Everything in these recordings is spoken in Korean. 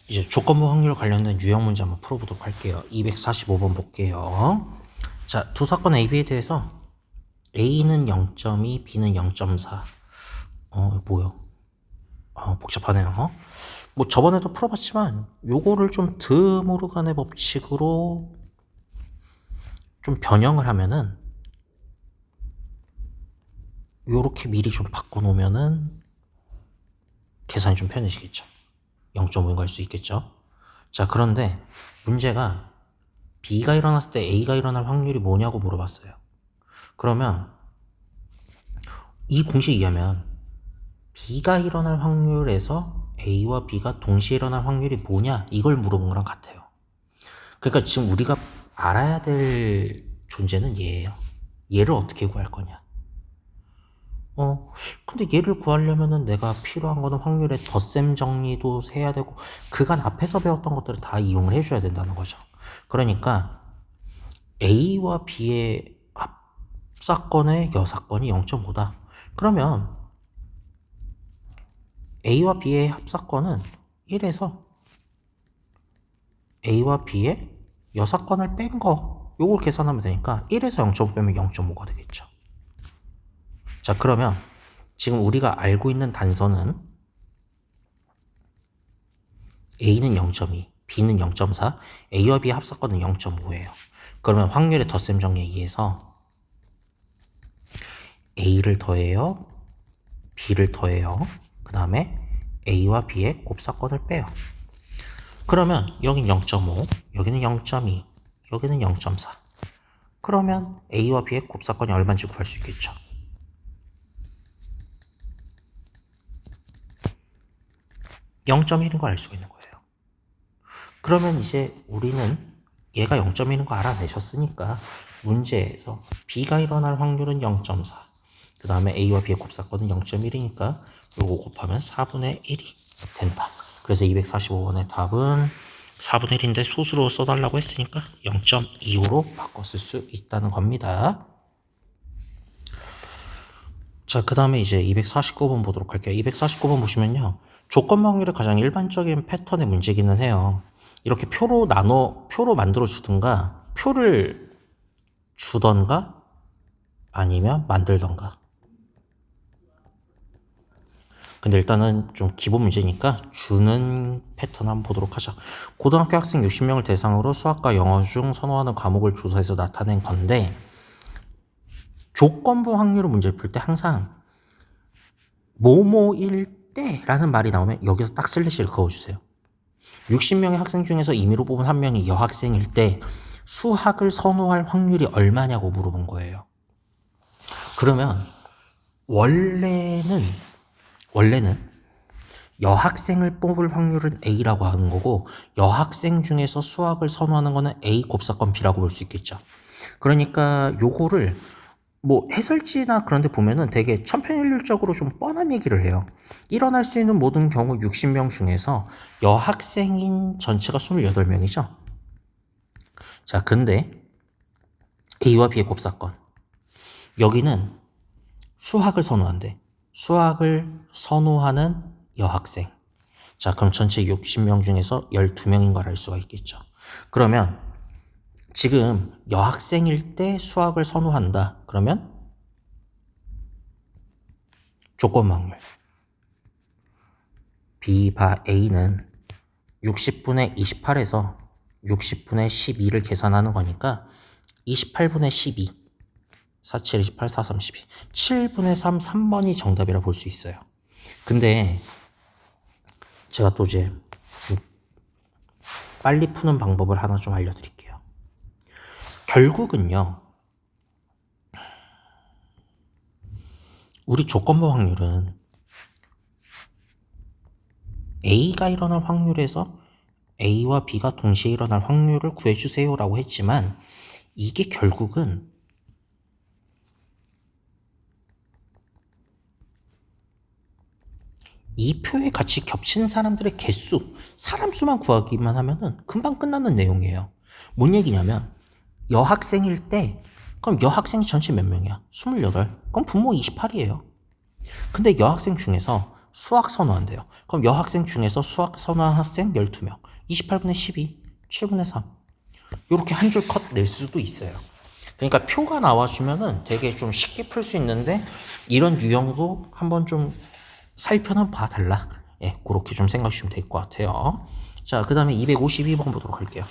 이제 조건부 확률 관련된 유형 문제 한번 풀어보도록 할게요. 245번 볼게요. 자, 두 사건 AB에 대해서 A는 0.2, B는 0.4. 뭐요? 복잡하네요. 뭐 저번에도 풀어봤지만 요거를 좀 드모르간의 법칙으로 좀 변형을 하면은 요렇게 미리 좀 바꿔놓으면은 계산이 좀 편해지겠죠. 0.5인 거 할 수 있겠죠. 자, 그런데 문제가 B가 일어났을 때 A가 일어날 확률이 뭐냐고 물어봤어요. 그러면 이 공식에 의하면 B가 일어날 확률에서 A와 B가 동시에 일어날 확률이 뭐냐 이걸 물어본 거랑 같아요. 그러니까 지금 우리가 알아야 될 존재는 얘예요. 얘를 어떻게 구할 거냐. 근데 얘를 구하려면은 내가 필요한 거는 확률의 덧셈 정리도 해야 되고 그간 앞에서 배웠던 것들을 다 이용을 해줘야 된다는 거죠. 그러니까 A와 B의 합사건의 여사건이 0.5다. 그러면 A와 B의 합사건은 1에서 A와 B의 여사건을 뺀 거 요걸 계산하면 되니까 1에서 0.5 빼면 0.5가 되겠죠. 자, 그러면 지금 우리가 알고 있는 단서는 A는 0.2, B는 0.4, A와 B의 합사건은 0.5예요. 그러면 확률의 덧셈 정리에 의해서 A를 더해요, B를 더해요. 그 다음에 A와 B의 곱사건을 빼요. 그러면 여긴 0.5, 여기는 0.2, 여기는 0.4. 그러면 A와 B의 곱사건이 얼마인지 구할 수 있겠죠. 0.1인 걸 알 수가 있는 거예요. 그러면 이제 우리는 얘가 0.1인 거 알아내셨으니까 문제에서 B가 일어날 확률은 0.4. 그 다음에 A와 B의 곱사건은 0.1이니까 요거 곱하면 4분의 1이 된다. 그래서 245번의 답은 4분의 1인데 소수로 써달라고 했으니까 0.25로 바꿨을 수 있다는 겁니다. 자, 그 다음에 이제 249번 보도록 할게요. 249번 보시면요. 조건 확률의 가장 일반적인 패턴의 문제기는 해요. 이렇게 표로 만들어 주든가, 표를 주던가, 아니면 만들던가. 근데 일단은 좀 기본 문제니까 주는 패턴 한번 보도록 하자. 고등학교 학생 60명을 대상으로 수학과 영어 중 선호하는 과목을 조사해서 나타낸 건데, 조건부 확률을 문제를 풀 때 항상 뭐뭐일 때라는 말이 나오면 여기서 딱 슬래시를 그어주세요. 60명의 학생 중에서 임의로 뽑은 한 명이 여학생일 때 수학을 선호할 확률이 얼마냐고 물어본 거예요. 그러면 원래는 여학생을 뽑을 확률은 A라고 하는 거고 여학생 중에서 수학을 선호하는 거는 A 곱사건 B라고 볼 수 있겠죠. 그러니까 요거를 뭐 해설지나 그런 데 보면은 되게 천편일률적으로 좀 뻔한 얘기를 해요. 일어날 수 있는 모든 경우 60명 중에서 여학생인 전체가 28명이죠. 자, 근데 A와 B의 곱사건. 여기는 수학을 선호한대. 수학을 선호하는 여학생. 자, 그럼 전체 60명 중에서 12명인 걸 알 수가 있겠죠. 그러면 지금 여학생일 때 수학을 선호한다. 그러면 조건 확률. B 바 A는 60분의 28에서 60분의 12를 계산하는 거니까 28분의 12. 47, 28, 43, 12. 7분의 3, 3번이 정답이라 볼 수 있어요. 근데 제가 또 이제 빨리 푸는 방법을 하나 좀 알려드릴게요. 결국은요. 우리 조건부 확률은 A가 일어날 확률에서 A와 B가 동시에 일어날 확률을 구해주세요 라고 했지만 이게 결국은 이 표에 같이 겹친 사람들의 개수, 사람 수만 구하기만 하면은 금방 끝나는 내용이에요. 뭔 얘기냐면 여학생일 때 그럼 여학생 전체 몇 명이야? 28. 그럼 분모 28이에요. 근데 여학생 중에서 수학 선호한대요. 그럼 여학생 중에서 수학 선호한 학생 12명. 28분의 12, 7분의 3. 이렇게 한 줄 컷 낼 수도 있어요. 그러니까 표가 나와주면은 되게 좀 쉽게 풀 수 있는데 이런 유형도 한번 좀 살펴는 봐달라. 예, 그렇게 좀 생각해 주시면 될 것 같아요. 자, 그 다음에 252번 보도록 할게요.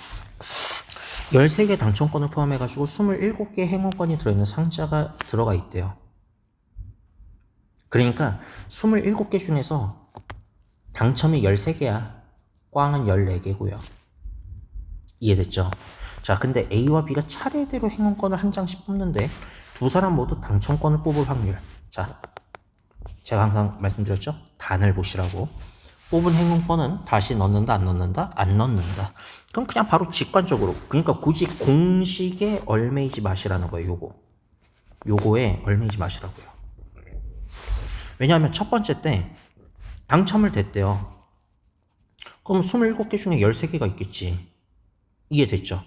13개 당첨권을 포함해가지고 27개 행운권이 들어있는 상자가 들어가 있대요. 그러니까 27개 중에서 당첨이 13개야. 꽝은 14개고요. 이해됐죠? 자, 근데 A와 B가 차례대로 행운권을 한 장씩 뽑는데 두 사람 모두 당첨권을 뽑을 확률. 자, 제가 항상 말씀드렸죠? 단을 보시라고. 뽑은 행운권은 다시 넣는다, 안 넣는다? 안 넣는다. 그럼 그냥 바로 직관적으로. 그러니까 굳이 공식에 얽매이지 마시라는 거예요, 요거에 얽매이지 마시라고요. 왜냐하면 첫 번째 때 당첨을 됐대요. 그럼 27개 중에 13개가 있겠지. 이해됐죠?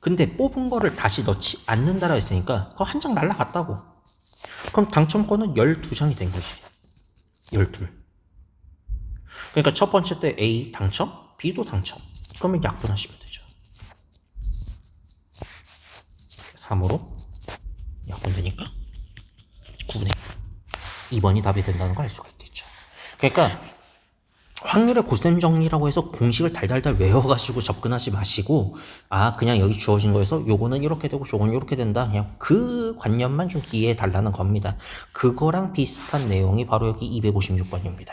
근데 뽑은 거를 다시 넣지 않는다라 했으니까 그거 한 장 날라갔다고. 그럼 당첨권은 12장이 된 거지. 12. 그러니까 첫 번째 때 A 당첨, B도 당첨. 그러면 약분하시면 되죠. 3으로 약분되니까 9분의 2번이 답이 된다는 걸 알 수가 있겠죠. 그러니까 확률의 고셈 정리라고 해서 공식을 달달달 외워가지고 접근하지 마시고, 아, 그냥 여기 주어진 거에서 요거는 이렇게 되고 저거는 이렇게 된다. 그냥 그 관념만 좀 기회해 달라는 겁니다. 그거랑 비슷한 내용이 바로 여기 256번입니다.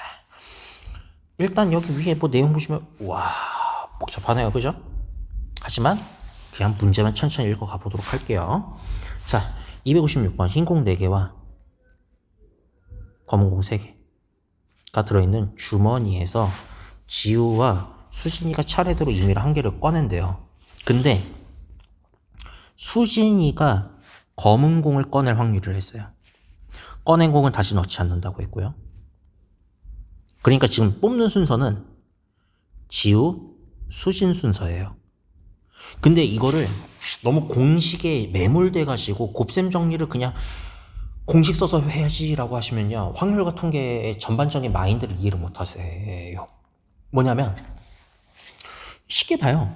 일단 여기 위에 뭐 내용 보시면, 와, 복잡하네요. 그죠? 하지만 그냥 문제만 천천히 읽어가 보도록 할게요. 자, 256번 흰 공 4개와 검은 공 3개. 가 들어있는 주머니에서 지우와 수진이가 차례대로 임의로 한 개를 꺼낸대요. 근데 수진이가 검은 공을 꺼낼 확률을 했어요. 꺼낸 공은 다시 넣지 않는다고 했고요. 그러니까 지금 뽑는 순서는 지우, 수진 순서예요. 근데 이거를 너무 공식에 매몰돼가지고 곱셈 정리를 그냥 공식 써서 해야지라고 하시면요, 확률과 통계의 전반적인 마인드를 이해를 못 하세요. 뭐냐면 쉽게 봐요.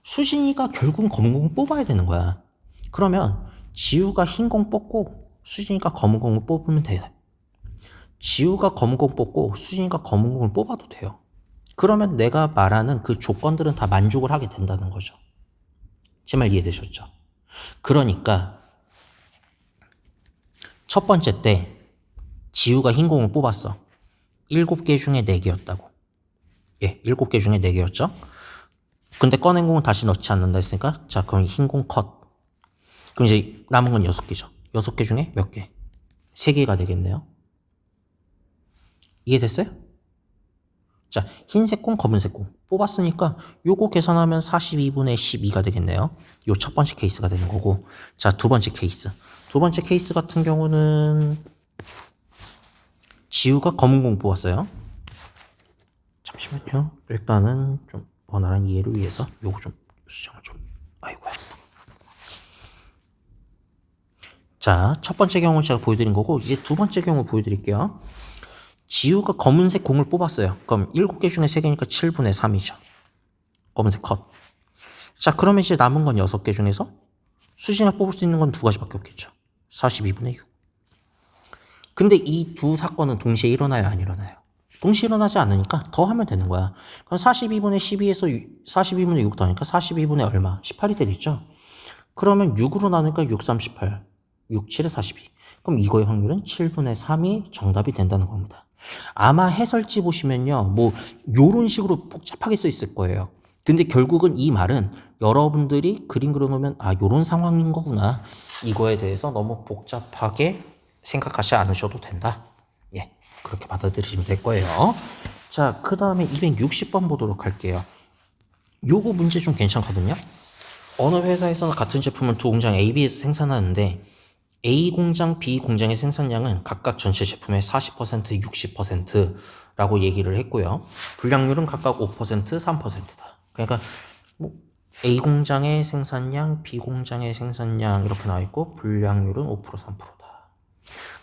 수진이가 결국은 검은 공 뽑아야 되는 거야. 그러면 지우가 흰 공 뽑고 수진이가 검은 공을 뽑으면 돼요. 지우가 검은 공 뽑고 수진이가 검은 공을 뽑아도 돼요. 그러면 내가 말하는 그 조건들은 다 만족을 하게 된다는 거죠. 제 말 이해되셨죠? 그러니까 첫 번째 때 지우가 흰 공을 뽑았어. 7개 중에 4개였다고. 예, 7개 중에 4개였죠? 근데 꺼낸 공은 다시 넣지 않는다 했으니까, 자, 그럼 흰 공 컷. 그럼 이제 남은 건 6개죠. 6개 중에 몇 개? 3개가 되겠네요. 이해됐어요? 자, 흰색 공, 검은색 공 뽑았으니까 요거 계산하면 42분의 12가 되겠네요. 요 첫 번째 케이스가 되는 거고, 자, 두 번째 케이스. 두 번째 케이스 같은 경우는 지우가 검은 공 뽑았어요. 잠시만요. 일단은 좀 원활한 이해를 위해서 요거 좀 수정을 좀, 아이고야. 자, 첫 번째 경우 제가 보여드린 거고, 이제 두 번째 경우 보여드릴게요. 지우가 검은색 공을 뽑았어요. 그럼 7개 중에 3개니까 7분의 3이죠. 검은색 컷. 자, 그러면 이제 남은 건 6개 중에서 수진이가 뽑을 수 있는 건 2가지밖에 없겠죠. 42분의 6. 근데 이 두 사건은 동시에 일어나요, 안 일어나요? 동시에 일어나지 않으니까 더 하면 되는 거야. 그럼 42분의 12에서 42분의 6 더하니까 42분의 얼마? 18이 되겠죠? 그러면 6으로 나누니까 6, 38. 6, 7에 42. 그럼 이거의 확률은 7분의 3이 정답이 된다는 겁니다. 아마 해설지 보시면요, 뭐 요런 식으로 복잡하게 써 있을 거예요. 근데 결국은 이 말은 여러분들이 그림 그려놓으면, 아, 요런 상황인 거구나, 이거에 대해서 너무 복잡하게 생각하지 않으셔도 된다. 예, 그렇게 받아들이시면 될 거예요. 자, 그 다음에 260번 보도록 할게요. 요거 문제 좀 괜찮거든요. 어느 회사에서는 같은 제품을 두 공장 A, B에서 생산하는데 A 공장, B 공장의 생산량은 각각 전체 제품의 40%, 60%라고 얘기를 했고요. 불량률은 각각 5%, 3%다. 그러니까 뭐 A 공장의 생산량, B 공장의 생산량 이렇게 나와 있고 불량률은 5%, 3%다.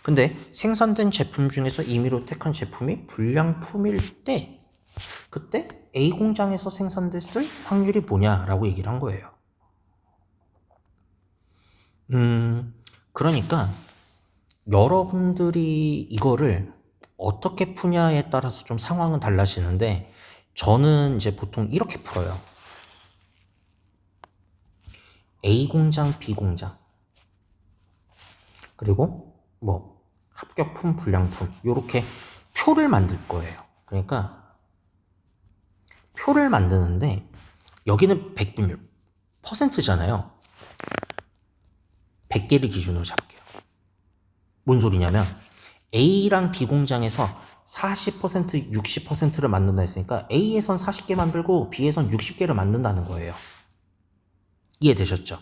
근데 생산된 제품 중에서 임의로 택한 제품이 불량품일 때 그때 A 공장에서 생산됐을 확률이 뭐냐라고 얘기를 한 거예요. 그러니까 여러분들이 이거를 어떻게 푸냐에 따라서 좀 상황은 달라지는데 저는 이제 보통 이렇게 풀어요. A 공장, B 공장 그리고 뭐 합격품, 불량품 요렇게 표를 만들 거예요. 그러니까 표를 만드는데 여기는 백분율 퍼센트잖아요. 100개를 기준으로 잡게요. 뭔 소리냐면 A랑 B 공장에서 40%, 60%를 만든다 했으니까 A에선 40개 만들고 B에선 60개를 만든다는 거예요. 이해되셨죠?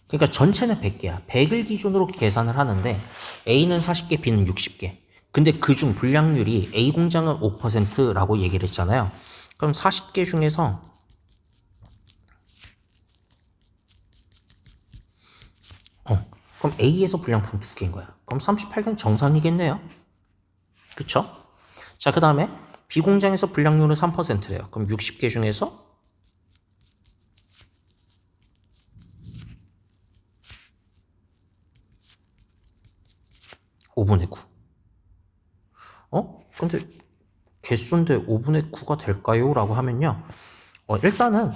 그러니까 전체는 100개야. 100을 기준으로 계산을 하는데 A는 40개, B는 60개. 근데 그중 불량률이 A 공장은 5%라고 얘기를 했잖아요. 그럼 40개 중에서 그럼 A에서 불량품 2개인 거야. 그럼 38개는 정상이겠네요. 그쵸? 자, 그 다음에 B 공장에서 불량률은 3%래요. 그럼 60개 중에서 5분의 9. 근데 개수인데 5분의 9가 될까요? 라고 하면요. 일단은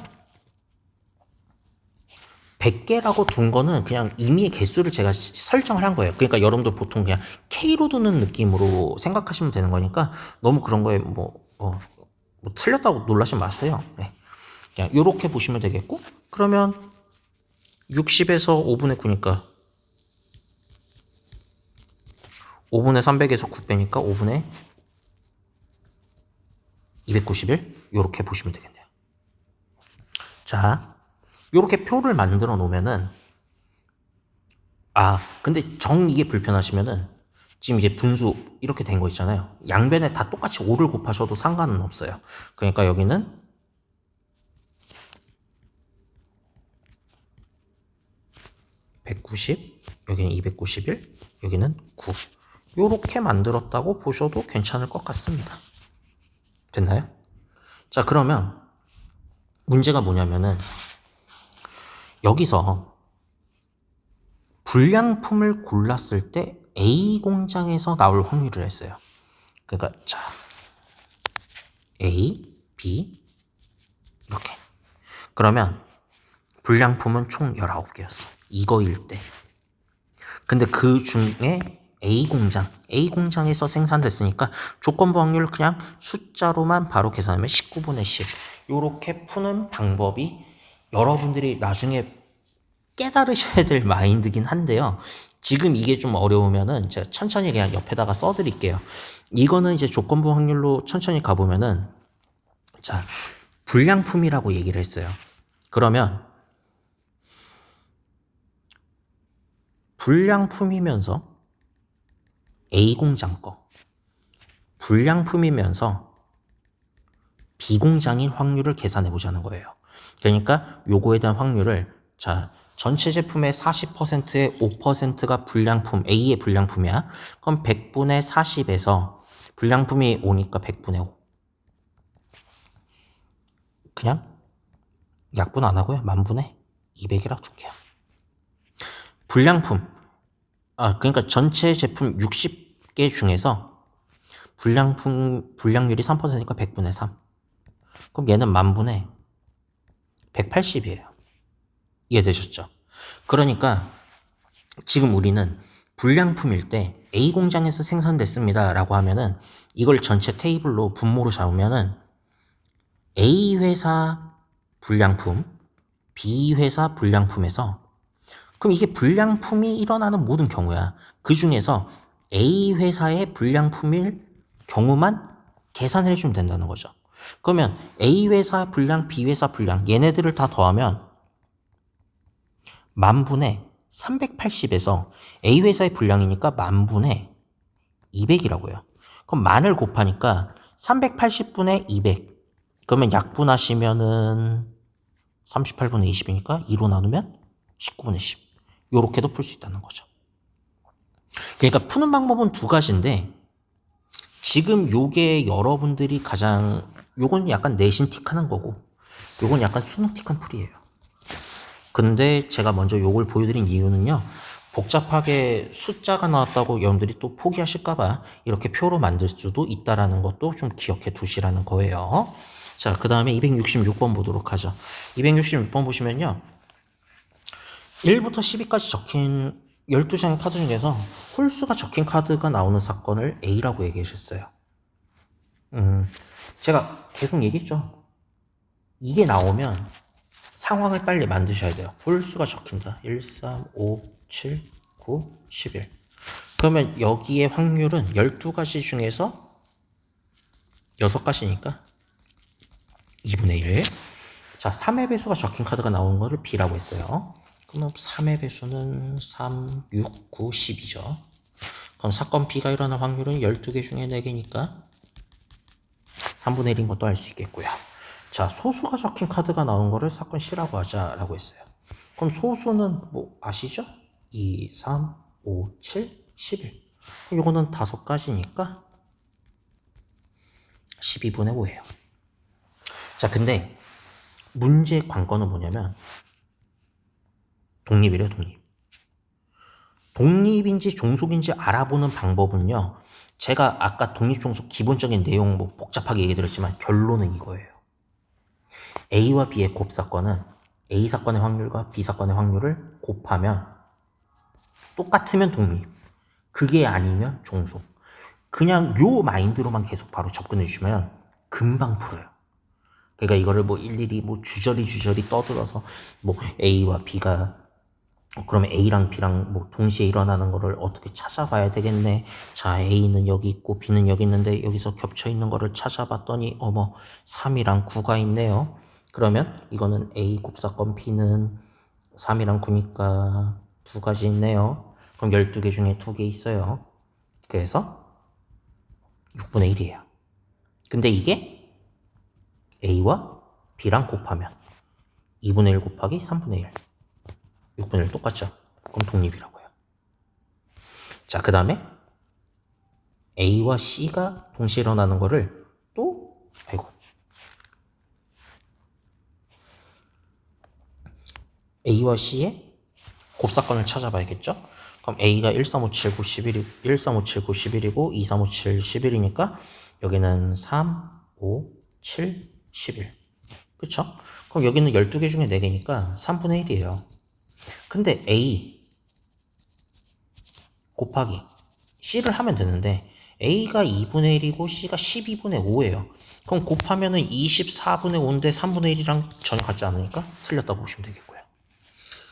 100개라고 둔 거는 그냥 임의의 개수를 제가 설정을 한 거예요. 그러니까 여러분들 보통 그냥 K로 두는 느낌으로 생각하시면 되는 거니까 너무 그런 거에 뭐 틀렸다고 놀라지 마세요. 네. 그냥 요렇게 보시면 되겠고 그러면 60에서 5분의 9니까 5분의 300에서 9 빼니까 5분의 291 요렇게 보시면 되겠네요. 자, 요렇게 표를 만들어 놓으면은 근데 이게 불편하시면은 지금 이제 분수 이렇게 된 거 있잖아요. 양변에 다 똑같이 5를 곱하셔도 상관은 없어요. 그러니까 여기는 190, 여기는 291, 여기는 9. 요렇게 만들었다고 보셔도 괜찮을 것 같습니다. 됐나요? 자, 그러면 문제가 뭐냐면은 여기서 불량품을 골랐을 때 A 공장에서 나올 확률을 했어요. 그러니까 자, A, B 이렇게. 그러면 불량품은 총 19개였어. 이거일 때. 근데 그 중에 A 공장에서 생산됐으니까 조건부 확률 그냥 숫자로만 바로 계산하면 19분의 10. 요렇게 푸는 방법이 여러분들이 나중에 깨달으셔야 될 마인드긴 한데요. 지금 이게 좀 어려우면은 제가 천천히 그냥 옆에다가 써드릴게요. 이거는 이제 조건부 확률로 천천히 가보면은 자, 불량품이라고 얘기를 했어요. 그러면 불량품이면서 A 공장 거, 불량품이면서 B 공장인 확률을 계산해 보자는 거예요. 그러니까 요거에 대한 확률을 자, 전체 제품의 40%의 5%가 불량품, A의 불량품이야. 그럼 100분의 40에서 불량품이 5니까 100분의 5. 그냥 약분 안 하고요. 만분의 200이라고 둘게요. 불량품. 그러니까 전체 제품 60개 중에서 불량률이 3%니까 100분의 3. 그럼 얘는 만분의 180이에요. 이해되셨죠? 그러니까 지금 우리는 불량품일 때 A 공장에서 생산됐습니다 라고 하면은 이걸 전체 테이블로 분모로 잡으면은 A 회사 불량품, B 회사 불량품에서 그럼 이게 불량품이 일어나는 모든 경우야. 그 중에서 A 회사의 불량품일 경우만 계산을 해주면 된다는 거죠. 그러면 A 회사 불량, B 회사 불량 얘네들을 다 더하면 만분의 380에서 A 회사의 불량이니까 만분의 200이라고요. 그럼 만을 곱하니까 380분의 200. 그러면 약분하시면은 38분의 20이니까 2로 나누면 19분의 10. 요렇게도 풀 수 있다는 거죠. 그러니까 푸는 방법은 두 가지인데 지금 요게 여러분들이 가장 요건 약간 내신 틱하는 거고 요건 약간 수능 틱한 풀이에요. 근데 제가 먼저 요걸 보여드린 이유는요. 복잡하게 숫자가 나왔다고 여러분들이 또 포기하실까봐 이렇게 표로 만들 수도 있다라는 것도 좀 기억해 두시라는 거예요. 자, 그 다음에 266번 보도록 하죠. 266번 보시면요. 1부터 12까지 적힌 12장의 카드 중에서 홀수가 적힌 카드가 나오는 사건을 A라고 얘기하셨어요. 제가 계속 얘기했죠. 이게 나오면 상황을 빨리 만드셔야 돼요. 홀수가 적힌다. 1, 3, 5, 7, 9, 11. 그러면 여기에 확률은 12가지 중에서 6가지니까 2분의 1. 자, 3의 배수가 적힌 카드가 나오는 거를 B라고 했어요. 그럼 3의 배수는 3, 6, 9, 10이죠. 그럼 사건 B가 일어날 확률은 12개 중에 4개니까 3분의 1인 것도 알 수 있겠고요. 자, 소수가 적힌 카드가 나온 거를 사건 C라고 하자라고 했어요. 그럼 소수는 뭐 아시죠? 2, 3, 5, 7, 11. 이거는 5가지니까 12분의 5예요. 자, 근데 문제의 관건은 뭐냐면 독립이래요, 독립. 독립인지 종속인지 알아보는 방법은요. 제가 아까 독립종속 기본적인 내용 뭐 복잡하게 얘기 드렸지만 결론은 이거예요. A와 B의 곱사건은 A 사건의 확률과 B 사건의 확률을 곱하면 똑같으면 독립. 그게 아니면 종속. 그냥 요 마인드로만 계속 바로 접근해 주시면 금방 풀어요. 그러니까 이거를 뭐 일일이 뭐 주저리 떠들어서 뭐 A와 B가 그러면 A랑 B랑 뭐 동시에 일어나는 거를 어떻게 찾아봐야 되겠네. 자, A는 여기 있고 B는 여기 있는데 여기서 겹쳐 있는 거를 찾아봤더니 어머 3이랑 9가 있네요. 그러면 이거는 A 곱사건 B는 3이랑 9니까 2가지 있네요. 그럼 12개 중에 2개 있어요. 그래서 6분의 1이에요. 근데 이게 A와 B랑 곱하면 2분의 1 곱하기 3분의 1. 6분의 1 똑같죠? 그럼 독립이라고 해요. 자, 그 다음에 A와 C가 동시에 일어나는 거를 또 A와 C의 곱사건을 찾아봐야겠죠? 그럼 A가 1, 3, 5, 7, 9, 11, 1, 3, 5, 7, 9, 11이고 2, 3, 5, 7, 11이니까 여기는 3, 5, 7, 11. 그쵸? 그럼 여기는 12개 중에 4개니까 3분의 1이에요. 근데 A 곱하기 C를 하면 되는데 A가 2분의 1이고 C가 12분의 5예요. 그럼 곱하면은 24분의 5인데 3분의 1이랑 전혀 같지 않으니까 틀렸다고 보시면 되겠고요.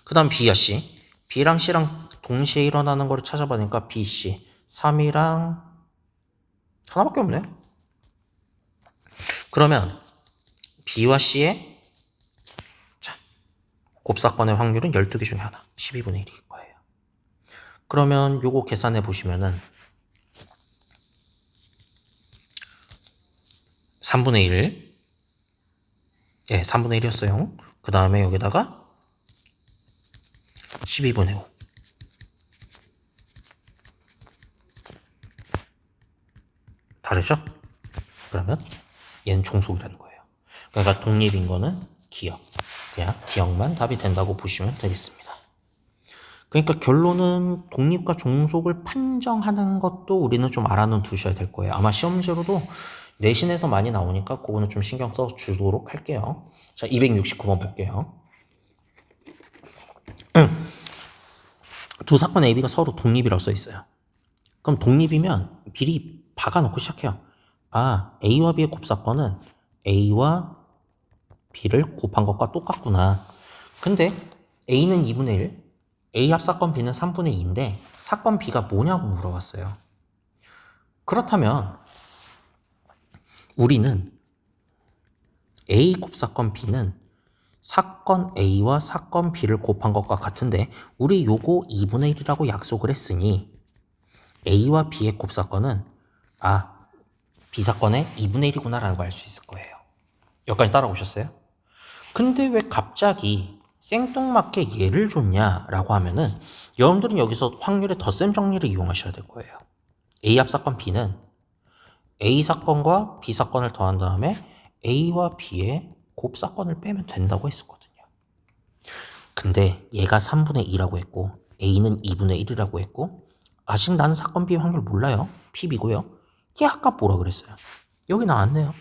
그 다음 B야 C. B랑 C랑 동시에 일어나는 거를 찾아보니까 B, C. 3이랑 하나밖에 없네. 그러면 B와 C의 곱사건의 확률은 12개 중에 하나. 12분의 1일 거예요. 그러면 요거 계산해 보시면은 3분의 1. 예, 3분의 1이었어요. 그 다음에 여기다가 12분의 5. 다르죠? 그러면 얘는 종속이라는 거예요. 그러니까 독립인 거는 기억. 그냥 기억만 답이 된다고 보시면 되겠습니다. 그러니까 결론은 독립과 종속을 판정하는 것도 우리는 좀 알아는 두셔야 될 거예요. 아마 시험제로도 내신에서 많이 나오니까 그거는 좀 신경 써 주도록 할게요. 자, 269번 볼게요. 두 사건 AB가 서로 독립이라고 써 있어요. 그럼 독립이면 미리 박아놓고 시작해요. 아, A와 B의 곱사건은 A와 B를 곱한 것과 똑같구나. 근데 A는 2분의 1, A 합사건 B는 3분의 2인데 사건 B가 뭐냐고 물어봤어요. 그렇다면 우리는 A 곱사건 B는 사건 A와 사건 B를 곱한 것과 같은데 우리 요거 2분의 1이라고 약속을 했으니 A와 B의 곱사건은 B 사건의 2분의 1이구나 라는 걸 알 수 있을 거예요. 여기까지 따라오셨어요? 근데 왜 갑자기 생뚱맞게 예를 줬냐라고 하면은 여러분들은 여기서 확률의 덧셈 정리를 이용하셔야 될 거예요. A 합사건 B는 A 사건과 B 사건을 더한 다음에 A와 B의 곱사건을 빼면 된다고 했었거든요. 근데 얘가 3분의 2라고 했고 A는 2분의 1이라고 했고 아직 나는 사건 B 확률 몰라요. PB고요. 얘 아까 뭐라 그랬어요? 여기 나왔네요.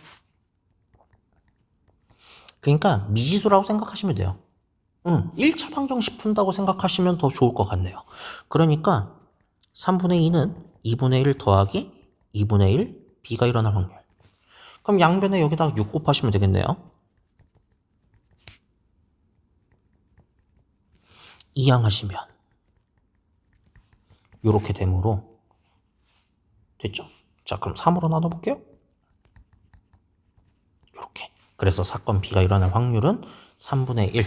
그러니까 미지수라고 생각하시면 돼요. 1차 방정식 푼다고 생각하시면 더 좋을 것 같네요. 그러니까 3분의 2는 2분의 1 더하기 2분의 1 B가 일어날 확률. 그럼 양변에 여기다가 6 곱하시면 되겠네요. 이항하시면 요렇게 되므로 됐죠? 자, 그럼 3으로 나눠볼게요. 요렇게. 그래서 사건 B가 일어날 확률은 3분의 1.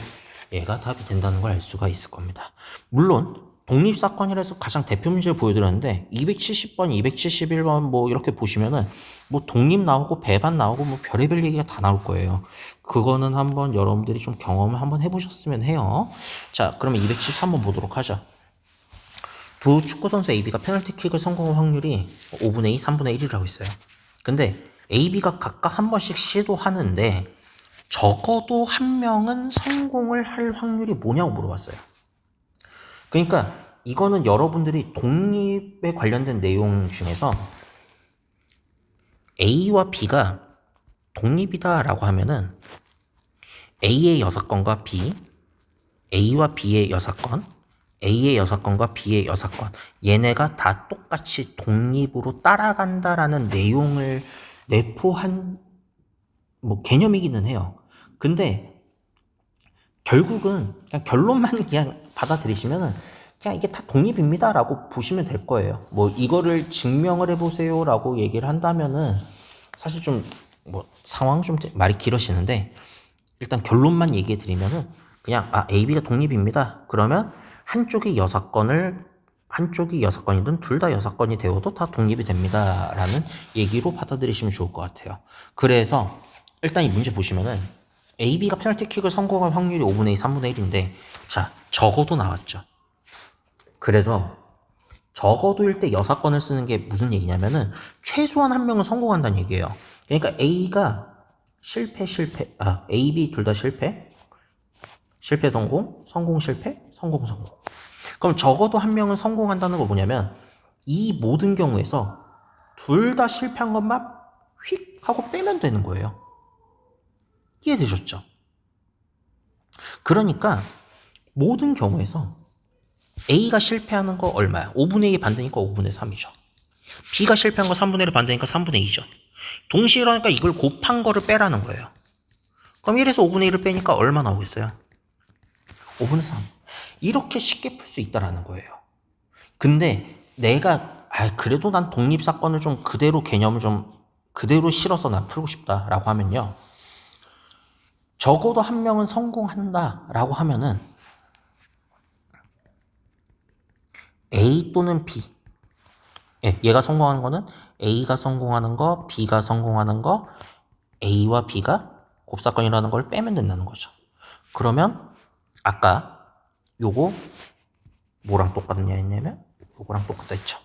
얘가 답이 된다는 걸 알 수가 있을 겁니다. 물론 독립사건이라서 가장 대표 문제를 보여드렸는데 270번, 271번 뭐 이렇게 보시면은 뭐 독립 나오고 배반 나오고 뭐 별의별 얘기가 다 나올 거예요. 그거는 한번 여러분들이 좀 경험을 한번 해보셨으면 해요. 자, 그러면 273번 보도록 하죠. 두 축구선수 AB가 페널티킥을 성공할 확률이 5분의 2, 3분의 1이라고 했어요. 근데 AB가 각각 한 번씩 시도하는데 적어도 한 명은 성공을 할 확률이 뭐냐고 물어봤어요. 그러니까 이거는 여러분들이 독립에 관련된 내용 중에서 A와 B가 독립이다라고 하면은 A의 6건과 B, A와 B의 6건, A의 6건과 B의 6건 얘네가 다 똑같이 독립으로 따라간다라는 내용을 내포한 뭐 개념이기는 해요. 근데 결국은 그냥 결론만 그냥 받아들이시면은 그냥 이게 다 독립입니다라고 보시면 될 거예요. 뭐 이거를 증명을 해보세요 라고 얘기를 한다면은 사실 좀 뭐 상황 좀 말이 길어지는데 일단 결론만 얘기해 드리면은 그냥 AB가 독립입니다. 그러면 한쪽이 6건이든 둘 다 6건이 되어도 다 독립이 됩니다 라는 얘기로 받아들이시면 좋을 것 같아요. 그래서 일단 이 문제 보시면은 AB가 페널티킥을 성공할 확률이 5분의 2, 3분의 1인데 자, 적어도 나왔죠. 그래서 적어도일 때 6건을 쓰는 게 무슨 얘기냐면은 최소한 한 명은 성공한다는 얘기예요. 그러니까 A가 A, B 둘 다 실패 성공, 성공 실패, 성공 성공. 그럼 적어도 한 명은 성공한다는 거 뭐냐면 이 모든 경우에서 둘 다 실패한 것만 휙 하고 빼면 되는 거예요. 이해되셨죠? 그러니까 모든 경우에서 A가 실패하는 거 얼마야? 5분의 2 반대니까 5분의 3이죠. B가 실패한 거 3분의 1 반대니까 3분의 2죠. 동시에 일어나니까 이걸 곱한 거를 빼라는 거예요. 그럼 1에서 5분의 1을 빼니까 얼마 나오겠어요? 5분의 3. 이렇게 쉽게 풀 수 있다라는 거예요. 근데 내가 그래도 난 독립사건을 좀 그대로 개념을 좀 그대로 실어서 난 풀고 싶다라고 하면요. 적어도 한 명은 성공한다라고 하면은 A 또는 B. 얘가 성공하는 거는 A가 성공하는 거, B가 성공하는 거, A와 B가 곱사건이라는 걸 빼면 된다는 거죠. 그러면 아까 요거 뭐랑 똑같냐 했냐면 요거랑 똑같다 했죠.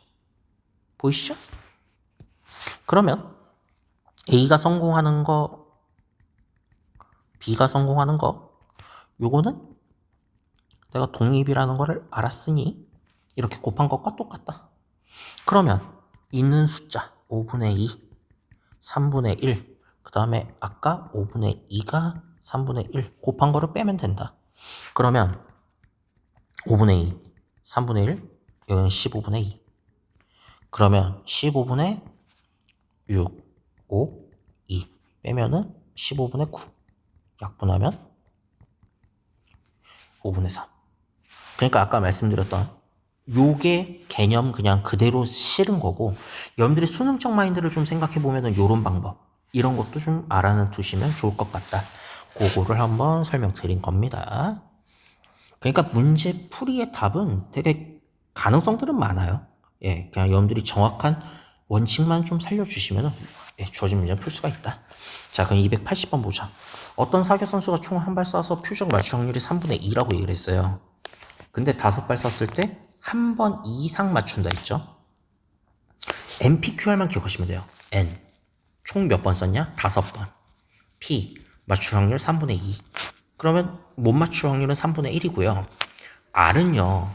보이시죠? 그러면 A가 성공하는 거, B가 성공하는 거 요거는 내가 독립이라는 거를 알았으니 이렇게 곱한 것과 똑같다. 그러면 있는 숫자 5분의 2, 3분의 1, 그 다음에 아까 5분의 2가 3분의 1 곱한 거를 빼면 된다. 그러면 5분의 2, 3분의 1, 여기는 15분의 2. 그러면 15분의 6, 5, 2 빼면은 15분의 9. 약분하면 5분의 3. 그러니까 아까 말씀드렸던 요게 개념 그냥 그대로 실은 거고 여러분들이 수능적 마인드를 좀 생각해 보면은 요런 방법 이런 것도 좀 알아두시면 좋을 것 같다. 그거를 한번 설명드린 겁니다. 그러니까 문제 풀이의 답은 되게 가능성들은 많아요. 그냥 여러분들이 정확한 원칙만 좀 살려주시면 주어진 문제를 풀 수가 있다. 자, 그럼 280번 보자. 어떤 사격 선수가 총 한 발 쏴서 표적 맞출 확률이 3분의 2라고 얘기를 했어요. 근데 5발 쐈을 때 한 번 이상 맞춘다 했죠. NPQR만 기억하시면 돼요. N 총 몇 번 썼냐? 5번. P 맞출 확률 3분의 2. 그러면 못 맞출 확률은 3분의 1이고요. R은요,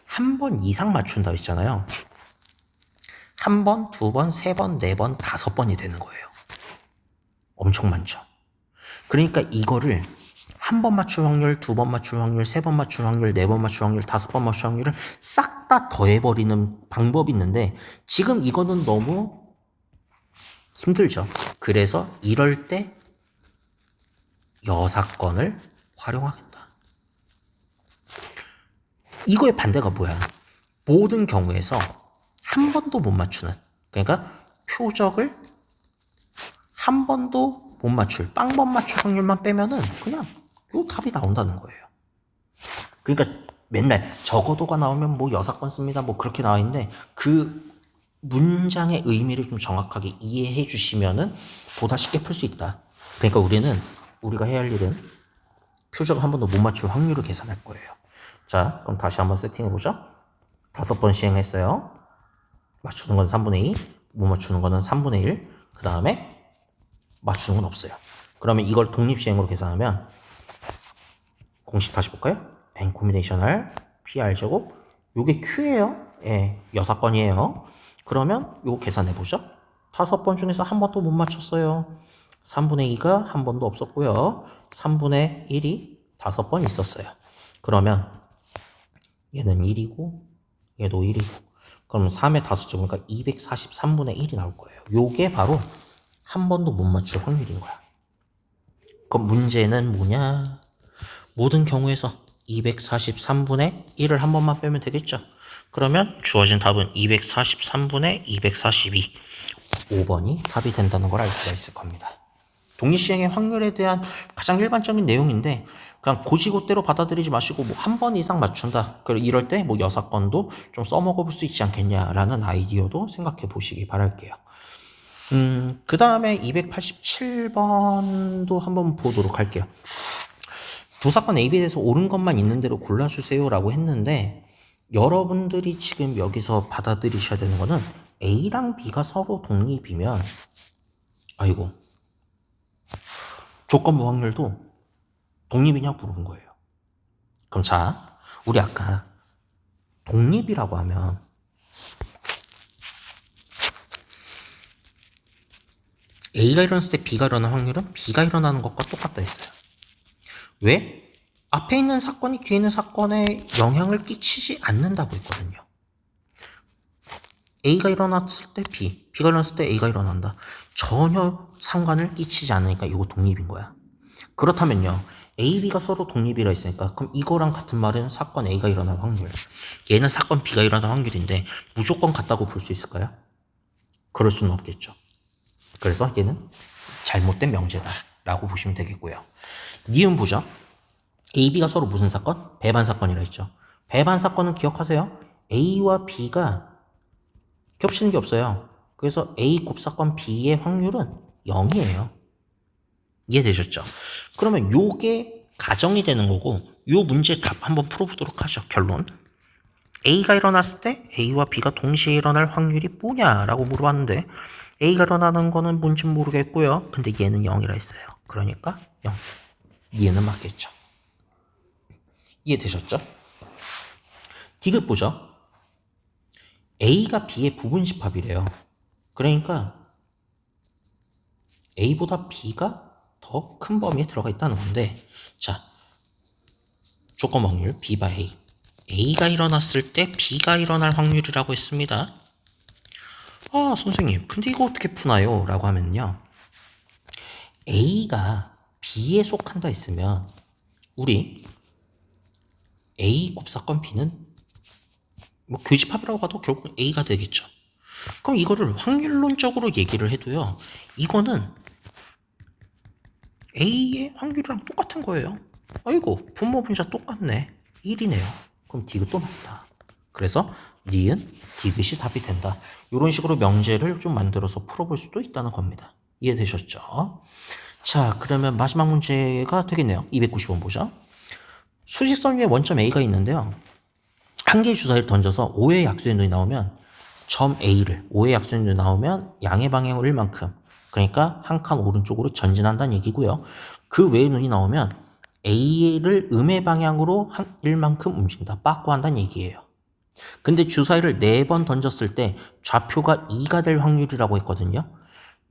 한 번 이상 맞춘다 했잖아요. 한 번, 두 번, 세 번, 네 번, 5번이 되는 거예요. 엄청 많죠. 그러니까 이거를 한 번 맞출 확률, 두 번 맞출 확률, 세 번 맞출 확률, 네 번 맞출 확률, 5번 맞출 확률을 싹 다 더해버리는 방법이 있는데 지금 이거는 너무 힘들죠. 그래서 이럴 때 여사건을 활용하겠다. 이거의 반대가 뭐야? 모든 경우에서 한 번도 못 맞추는, 그러니까 표적을 한 번도 못 맞출, 빵번 맞출 확률만 빼면은 그냥 요 답이 나온다는 거예요. 그러니까 맨날 적어도가 나오면 뭐 여사건 씁니다 뭐 그렇게 나와 있는데 그 문장의 의미를 좀 정확하게 이해해 주시면은 보다 쉽게 풀 수 있다. 그러니까 우리가 해야 할 일은 표적을 한 번도 못 맞출 확률을 계산할 거예요. 자, 그럼 다시 한번 세팅해 보죠. 5번 시행했어요. 맞추는 건 3분의 2, 못 맞추는 거는 3분의 1. 그 다음에 맞추는 건 없어요. 그러면 이걸 독립시행으로 계산하면 공식 다시 볼까요? n 코미네이션을 PR제곱 요게 Q예요. 예, 여사건이에요. 그러면 요거 계산해 보죠. 5번 중에서 한 번도 못 맞췄어요. 3분의 2가 한 번도 없었고요. 3분의 1이 5번 있었어요. 그러면 얘는 1이고 얘도 1이고 그러면 3의 다수죠. 그러니까 243분의 1이 나올 거예요. 요게 바로 한 번도 못 맞출 확률인 거야. 그럼 문제는 뭐냐? 모든 경우에서 243분의 1을 한 번만 빼면 되겠죠. 그러면 주어진 답은 243분의 242. 5번이 답이 된다는 걸 알 수가 있을 겁니다. 독립시행의 확률에 대한 가장 일반적인 내용인데 그냥 고지고대로 받아들이지 마시고 뭐 한 번 이상 맞춘다. 이럴 때 뭐 여사건도 좀 써먹어 볼 수 있지 않겠냐라는 아이디어도 생각해 보시기 바랄게요. 그 다음에 287번도 한번 보도록 할게요. 두 사건 A, B에 대해서 옳은 것만 있는 대로 골라주세요 라고 했는데 여러분들이 지금 여기서 받아들이셔야 되는 거는 A랑 B가 서로 독립이면 아이고 조건부 확률도 독립이냐 물어본 거예요. 그럼 자, 우리 아까 독립이라고 하면 A가 일어났을 때 B가 일어나는 확률은 B가 일어나는 것과 똑같다 했어요. 왜? 앞에 있는 사건이 뒤에 있는 사건에 영향을 끼치지 않는다고 했거든요. A가 일어났을 때 B, B가 일어났을 때 A가 일어난다. 전혀 상관을 끼치지 않으니까 이거 독립인 거야. 그렇다면요. A, B가 서로 독립이라 했으니까 그럼 이거랑 같은 말은 사건 A가 일어날 확률. 얘는 사건 B가 일어날 확률인데 무조건 같다고 볼 수 있을까요? 그럴 수는 없겠죠. 그래서 얘는 잘못된 명제다 라고 보시면 되겠고요. 니은 보죠. A, B가 서로 무슨 사건? 배반 사건이라 했죠. 배반 사건은 기억하세요. A와 B가 겹치는 게 없어요. 그래서 A 곱사건 B의 확률은 0이에요. 이해되셨죠? 그러면 요게 가정이 되는 거고 요 문제 답 한번 풀어보도록 하죠. 결론. A가 일어났을 때 A와 B가 동시에 일어날 확률이 뭐냐라고 물어봤는데 A가 일어나는 거는 뭔지 모르겠고요. 근데 얘는 0이라 했어요. 그러니까 0. 얘는 맞겠죠. 이해되셨죠? 디귿 보죠. A가 B의 부분집합이래요. 그러니까 A보다 B가 더 큰 범위에 들어가 있다는 건데 자, 조건 확률 B by A. A가 일어났을 때 B가 일어날 확률이라고 했습니다. 아, 선생님, 근데 이거 어떻게 푸나요? 라고 하면요. A가 B에 속한다 했으면 우리 A 곱사건 B는 뭐 교집합이라고 봐도 결국 A가 되겠죠. 그럼 이거를 확률론적으로 얘기를 해도요. 이거는 A의 확률이랑 똑같은 거예요. 아이고, 분모 분자 똑같네. 1이네요. 그럼 디귿도 맞다. 그래서 니은, 디귿이 답이 된다. 이런 식으로 명제를 좀 만들어서 풀어볼 수도 있다는 겁니다. 이해되셨죠? 자, 그러면 마지막 문제가 되겠네요. 290번 보자. 수직선 위에 원점 A가 있는데요. 한 개의 주사위를 던져서 5의 약수의 눈이 나오면 점 A를 5의 약수의 눈이 나오면 양의 방향을 1만큼, 그러니까 한 칸 오른쪽으로 전진한다는 얘기고요. 그 외의 눈이 나오면 A를 음의 방향으로 한 1만큼 움직인다. 빠꾸한다는 얘기예요. 근데 주사위를 4번 던졌을 때 좌표가 2가 될 확률이라고 했거든요.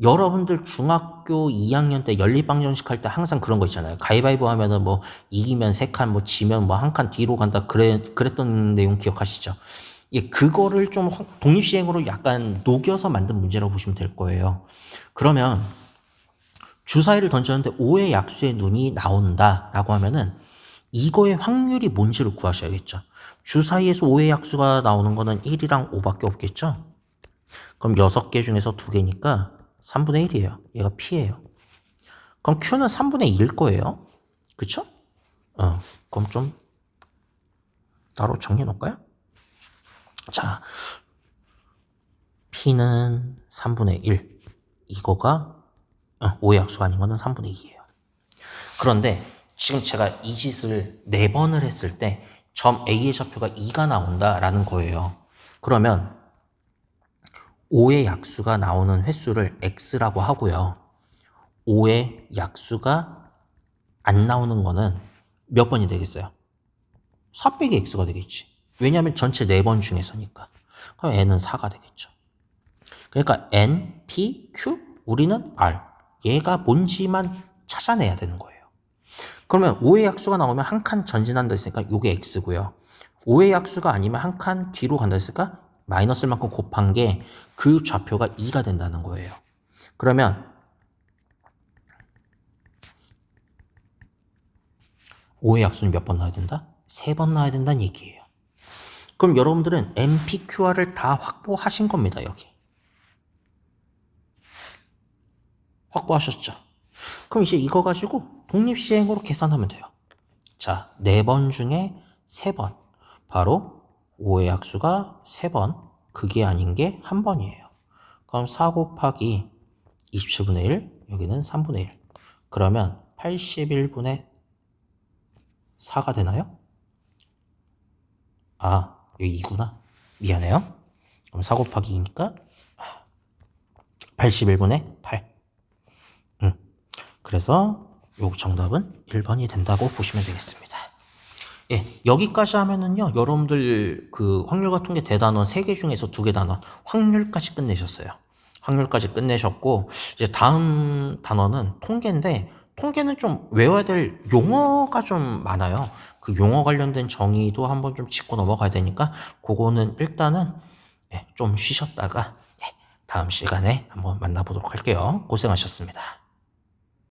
여러분들 중학교 2학년 때 연립방정식 할 때 항상 그런 거 있잖아요. 가위바위보 하면은 뭐 이기면 3칸, 뭐 지면 뭐 한 칸 뒤로 간다. 그랬던 내용 기억하시죠? 예, 그거를 좀 독립시행으로 약간 녹여서 만든 문제라고 보시면 될 거예요. 그러면 주사위를 던졌는데 5의 약수의 눈이 나온다라고 하면은 이거의 확률이 뭔지를 구하셔야겠죠. 주사위에서 5의 약수가 나오는 거는 1이랑 5밖에 없겠죠. 그럼 6개 중에서 2개니까 3분의 1이에요. 얘가 P예요. 그럼 Q는 3분의 2일 거예요. 그쵸? 그럼 좀 따로 정리해 놓을까요? 자, P는 3분의 1. 이거가 5의 약수가 아닌 거는 3분의 2예요. 그런데 지금 제가 이 짓을 4번을 했을 때 점 A의 좌표가 2가 나온다라는 거예요. 그러면 5의 약수가 나오는 횟수를 x라고 하고요. 5의 약수가 안 나오는 거는 몇 번이 되겠어요? 4 빼기 x가 되겠지. 왜냐하면 전체 4번 중에서니까. 그럼 n은 4가 되겠죠. 그러니까 n, p, q, 우리는 r. 얘가 뭔지만 찾아내야 되는 거예요. 그러면 5의 약수가 나오면 한 칸 전진한다 했으니까 이게 x고요. 5의 약수가 아니면 한 칸 뒤로 간다 했으니까 마이너스를 만큼 곱한 게 그 좌표가 2가 된다는 거예요. 그러면 5의 약수는 몇 번 나와야 된다? 3번 나와야 된다는 얘기예요. 그럼 여러분들은 MPQR을 다 확보하신 겁니다. 여기. 확보하셨죠? 그럼 이제 이거 가지고 독립시행으로 계산하면 돼요. 자, 4번 중에 3번. 바로 5의 약수가 3번. 그게 아닌 게 1번이에요. 그럼 4 곱하기 27분의 1, 여기는 3분의 1. 그러면 81분의 4가 되나요? 아, 여기 2구나. 미안해요. 그럼 4 곱하기 2니까 81분의 8. 그래서 요 정답은 1번이 된다고 보시면 되겠습니다. 예, 여기까지 하면은요, 여러분들 그 확률과 통계 대단원 3개 중에서 2개 단원 확률까지 끝내셨어요. 확률까지 끝내셨고, 이제 다음 단원은 통계인데, 통계는 좀 외워야 될 용어가 좀 많아요. 그 용어 관련된 정의도 한번 좀 짚고 넘어가야 되니까, 그거는 일단은 좀 쉬셨다가 다음 시간에 한번 만나보도록 할게요. 고생하셨습니다.